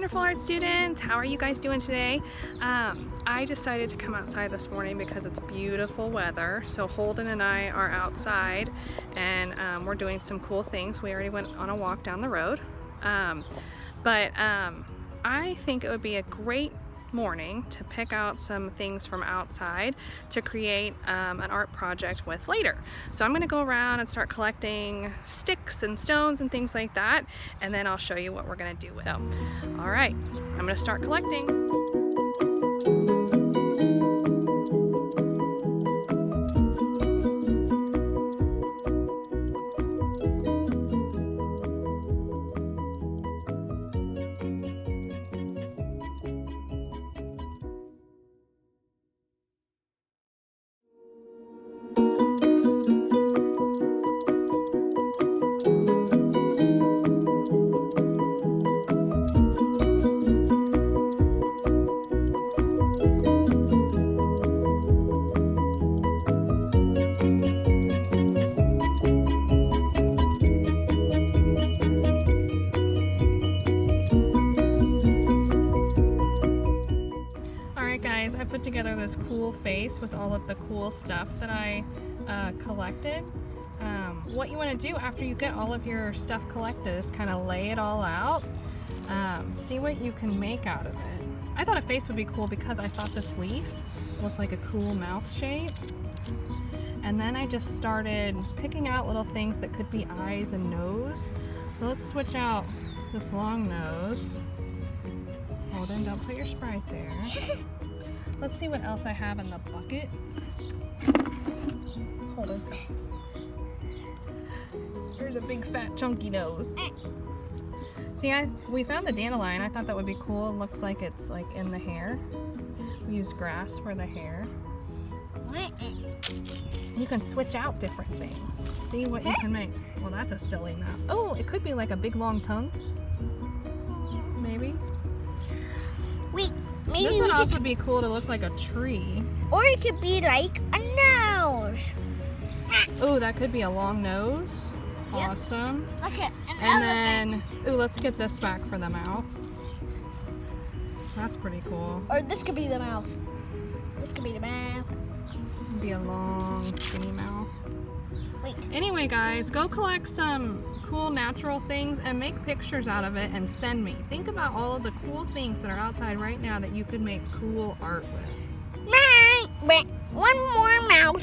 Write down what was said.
wonderful art students. How are you guys doing today? I decided to come outside this morning because it's beautiful weather. So Holden and I are outside and we're doing some cool things. We already went on a walk down the road. I think it would be a great morning to pick out some things from outside to create an art project with later. So I'm going to go around and start collecting sticks and stones and things like that, and then I'll show you what we're going to do. So, all right, I'm going to start collecting. Guys, I put together this cool face with all of the cool stuff that I collected. What you want to do after you get all of your stuff collected is kind of lay it all out, see what you can make out of it. I thought a face would be cool because I thought this leaf looked like a cool mouth shape, and then I just started picking out little things that could be eyes and nose. So let's switch out this long nose. Holden, don't put your Sprite there. Let's see what else I have in the bucket. Hold on. There's a big fat chunky nose. See, we found the dandelion. I thought that would be cool. It looks like it's like in the hair. We use grass for the hair. You can switch out different things. See what you can make. Well, that's a silly mouth. Oh, it could be like a big long tongue. Maybe. Wait. Maybe this would also be cool to look like a tree. Or it could be like a nose. Oh, that could be a long nose. Yep. Awesome. Like an and elephant. Then, let's get this back for the mouth. That's pretty cool. Or this could be the mouth. This could be the mouth. It'd be a long, skinny mouth. Wait. Anyway, guys, go collect some cool natural things and make pictures out of it and send me. Think about all of the cool things that are outside right now that you could make cool art with. One more mouse.